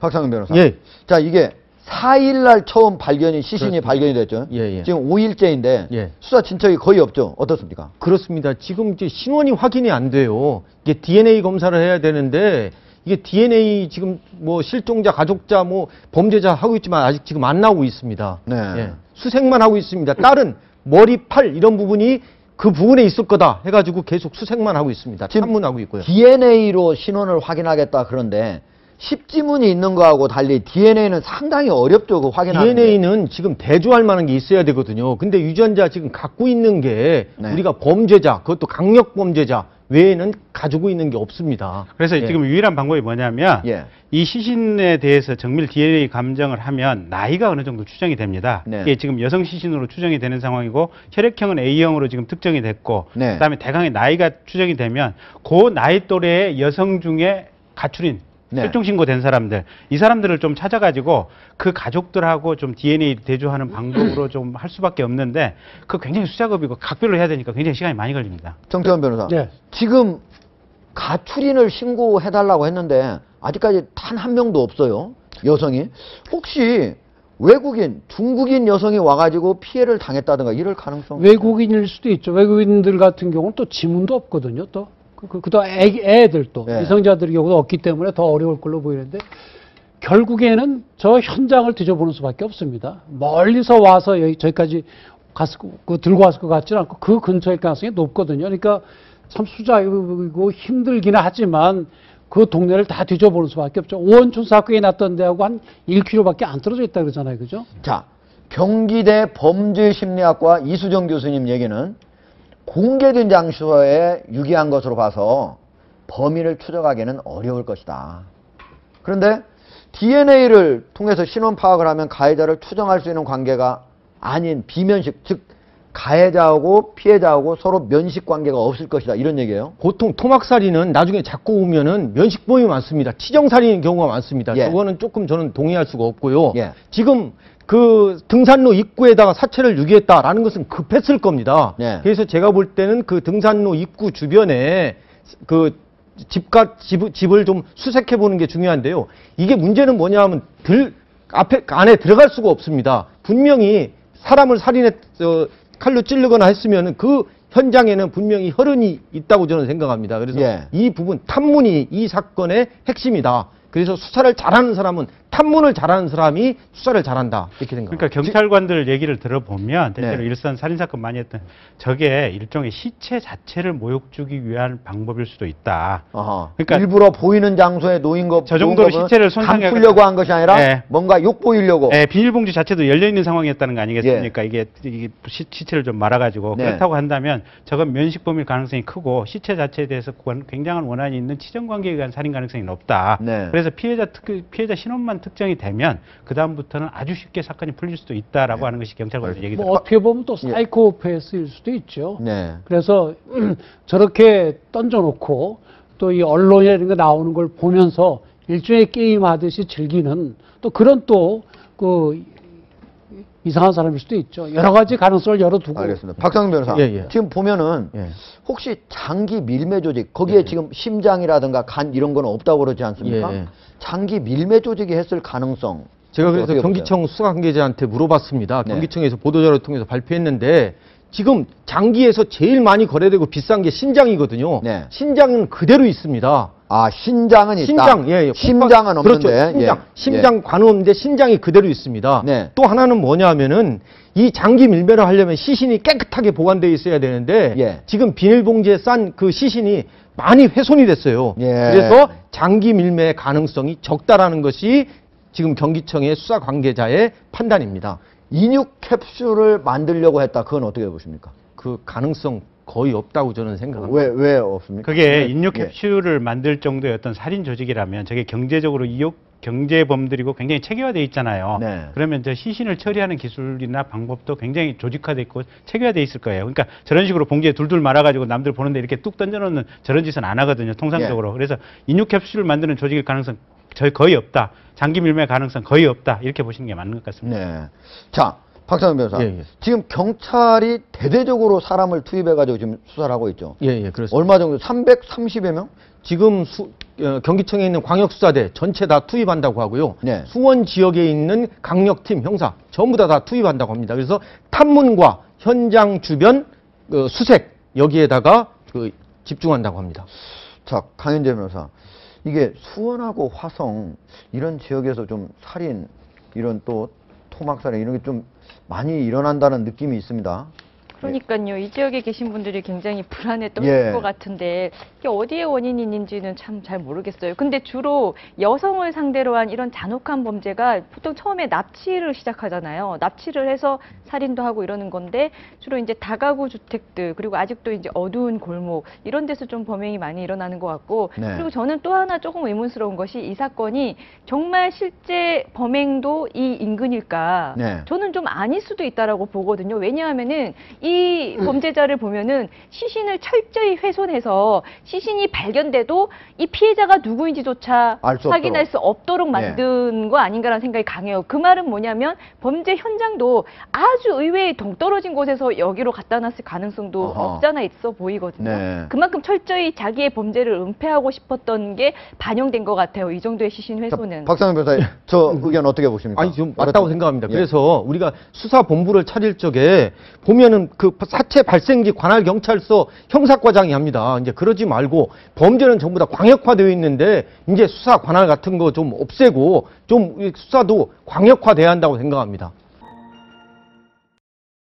박상근 변호사. 예. 자, 이게 4일날 처음 발견이, 시신이 그렇습니다. 발견이 됐죠. 예, 예. 지금 5일째인데 예. 수사 진척이 거의 없죠. 어떻습니까? 그렇습니다. 지금 이제 신원이 확인이 안 돼요. 이게 DNA 검사를 해야 되는데 이게 DNA 지금 뭐 실종자, 가족자, 뭐 범죄자 하고 있지만 아직 지금 안 나오고 있습니다. 네. 예. 수색만 하고 있습니다. 다른 머리, 팔 이런 부분이 그 부분에 있을 거다 해가지고 계속 수색만 하고 있습니다. 탐문하고 있고요. DNA로 신원을 확인하겠다 그런데 십지문이 있는 거하고 달리 DNA는 상당히 어렵죠. 그 확인하는 게. DNA는 지금 대조할 만한 게 있어야 되거든요. 근데 유전자 지금 갖고 있는 게 네. 우리가 범죄자, 그것도 강력 범죄자 외에는 가지고 있는 게 없습니다. 그래서 예. 지금 유일한 방법이 뭐냐면 예. 이 시신에 대해서 정밀 DNA 감정을 하면 나이가 어느 정도 추정이 됩니다. 네. 이게 지금 여성 시신으로 추정이 되는 상황이고 혈액형은 A형으로 지금 특정이 됐고 네. 그다음에 대강의 나이가 추정이 되면 그 나이 또래의 여성 중에 가출인 네. 실종 신고된 사람들, 이 사람들을 좀 찾아가지고 그 가족들하고 좀 DNA 대조하는 방법으로 좀 할 수밖에 없는데 그 굉장히 수작업이고 각별로 해야 되니까 굉장히 시간이 많이 걸립니다. 정태원 변호사. 네. 지금 가출인을 신고해달라고 했는데 아직까지 단 한 명도 없어요. 여성이. 혹시 외국인, 중국인 여성이 와가지고 피해를 당했다든가 이럴 가능성? 외국인일 수도 있죠. 외국인들 같은 경우는 또 지문도 없거든요. 또 애들 또 네. 미성자들의 경우도 없기 때문에 더 어려울 걸로 보이는데 결국에는 저 현장을 뒤져보는 수밖에 없습니다. 멀리서 와서 저기까지 들고 왔을 것 같지는 않고 그 근처일 가능성이 높거든요. 그러니까 참 수작이고 힘들기는 하지만 그 동네를 다 뒤져보는 수밖에 없죠. 오원춘 사건이 났던 데하고 한 1km밖에 안 떨어져 있다 그러잖아요. 그죠? 자, 경기대 범죄심리학과 이수정 교수님 얘기는 공개된 장소에 유기한 것으로 봐서 범인을 추적하기는 어려울 것이다. 그런데 DNA를 통해서 신원 파악을 하면 가해자를 추정할 수 있는 관계가 아닌 비면식, 즉 가해자하고 피해자하고 서로 면식 관계가 없을 것이다. 이런 얘기예요. 보통 토막살인은 나중에 잡고 오면은 면식범이 많습니다. 치정살인인 경우가 많습니다. 예. 저거는 조금 저는 동의할 수가 없고요. 예. 지금 그 등산로 입구에다가 사체를 유기했다라는 것은 급했을 겁니다. 예. 그래서 제가 볼 때는 그 등산로 입구 주변에 그 집을 좀 수색해 보는 게 중요한데요. 이게 문제는 뭐냐 하면 안에 들어갈 수가 없습니다. 분명히 사람을 칼로 찌르거나 했으면 그 현장에는 분명히 혈흔이 있다고 저는 생각합니다. 그래서 예. 이 부분 탐문이 이 사건의 핵심이다. 그래서 수사를 잘하는 사람은 탐문을 잘하는 사람이 수사를 잘한다. 이렇게 생각합니다. 그러니까 경찰관들 얘기를 들어보면 대체로 네. 일선 살인사건 많이 했던 저게 일종의 시체 자체를 모욕 주기 위한 방법일 수도 있다. 어허. 그러니까 일부러 보이는 장소에 놓인 거, 저 정도로 시체를 손상해 감추려고 한 것이 아니라 네. 뭔가 욕 보이려고. 예, 비닐봉지 자체도 열려있는 상황이었다는 거 아니겠습니까? 이게 시체를 좀 말아가지고. 네. 그렇다고 한다면 저건 면식범일 가능성이 크고 시체 자체에 대해서 굉장한 원한이 있는 치정관계에 의한 살인 가능성이 높다. 네. 그래서 피해자 신원만 특정이 되면 그다음부터는 아주 쉽게 사건이 풀릴 수도 있다라고 하는 것이 경찰관들 얘기입니다. 뭐 어떻게 보면 또 사이코패스일 수도 있죠. 네. 그래서 저렇게 던져놓고 또 이 언론이나 이런 거 나오는 걸 보면서 일종의 게임하듯이 즐기는 또 그런 또 그 이상한 사람일 수도 있죠. 여러 가지 가능성을 열어두고. 알겠습니다. 박상근 변호사. 예, 예. 지금 보면은 예. 혹시 장기 밀매 조직, 거기에 지금 심장이라든가 간 이런 건 없다고 그러지 않습니까? 예. 장기 밀매 조직이 했을 가능성. 제가 그래서 어떻게 경기청 수사 관계자한테 물어봤습니다. 네. 경기청에서 보도자료를 통해서 발표했는데 지금 장기에서 제일 많이 거래되고 비싼 게 신장이거든요. 네. 신장은 그대로 있습니다. 아, 신장은 있다. 신장, 예, 예. 심장은 없는데. 그렇죠. 신장, 예. 심장 관은 없는데 신장이 그대로 있습니다. 네. 또 하나는 뭐냐 하면은 이 장기 밀매를 하려면 시신이 깨끗하게 보관되어 있어야 되는데 예. 지금 비닐봉지에 싼 그 시신이 많이 훼손이 됐어요. 예. 그래서 장기 밀매의 가능성이 적다라는 것이 지금 경기청의 수사 관계자의 판단입니다. 인육 캡슐을 만들려고 했다. 그건 어떻게 보십니까? 그 가능성 거의 없다고 저는 생각합니다. 왜 없습니까? 그게 네. 인류 예. 캡슐을 만들 정도의 어떤 살인 조직이라면 저게 경제적으로 경제범들이고 굉장히 체계화되어 있잖아요. 네. 그러면 저 시신을 처리하는 기술이나 방법도 굉장히 조직화되어 있고 체계화되어 있을 거예요. 그러니까 저런 식으로 봉지에 둘둘 말아가지고 남들 보는데 이렇게 뚝 던져놓는 저런 짓은 안 하거든요. 통상적으로. 그래서 인류 캡슐을 만드는 조직일 가능성 거의 없다. 장기 밀매 가능성 거의 없다. 이렇게 보시는 게 맞는 것 같습니다. 네. 자, 박상현 변호사. 예, 예. 지금 경찰이 대대적으로 사람을 투입해가지고 지금 수사를 하고 있죠. 예, 예, 그렇습니다. 얼마 정도? 330여 명? 지금 경기청에 있는 광역수사대 전체 다 투입한다고 하고요. 네. 수원 지역에 있는 강력팀 형사 전부 다 투입한다고 합니다. 그래서 탐문과 현장 주변 수색 여기에다가 집중한다고 합니다. 자, 강현재 변호사. 이게 수원하고 화성 이런 지역에서 좀 살인, 이런 또 토막살인 이런 게 좀 많이 일어난다는 느낌이 있습니다. 그러니까요. 이 지역에 계신 분들이 굉장히 불안에 떨릴 예. 것 같은데 이게 어디에 원인이 있는지는 참 잘 모르겠어요. 근데 주로 여성을 상대로 한 이런 잔혹한 범죄가 보통 처음에 납치를 시작하잖아요. 납치를 해서 살인도 하고 이러는 건데 주로 이제 다가구 주택들 그리고 아직도 이제 어두운 골목 이런 데서 좀 범행이 많이 일어나는 것 같고 네. 그리고 저는 또 하나 조금 의문스러운 것이 이 사건이 정말 실제 범행도 이 인근일까? 네. 저는 좀 아닐 수도 있다라고 보거든요. 왜냐하면은 이 범죄자를 보면은 시신을 철저히 훼손해서 시신이 발견돼도 이 피해자가 누구인지조차 알수 확인할 없도록. 수 없도록 만든 거 아닌가라는 생각이 강해요. 그 말은 뭐냐면 범죄 현장도 아주 의외의 동떨어진 곳에서 여기로 갖다 놨을 가능성도 어허. 없잖아 있어 보이거든요. 네. 그만큼 철저히 자기의 범죄를 은폐하고 싶었던 게 반영된 것 같아요. 이 정도의 시신 훼손은. 박상현 변호사, 저 의견 어떻게 보십니까? 아니, 좀 맞다고 생각합니다. 예. 그래서 우리가 수사본부를 차릴 적에 보면은 그 사체 발생지 관할경찰서 형사과장이 합니다. 이제 그러지 말고 범죄는 전부 다 광역화되어 있는데 이제 수사 관할 같은 거 좀 없애고 좀 수사도 광역화돼야 한다고 생각합니다.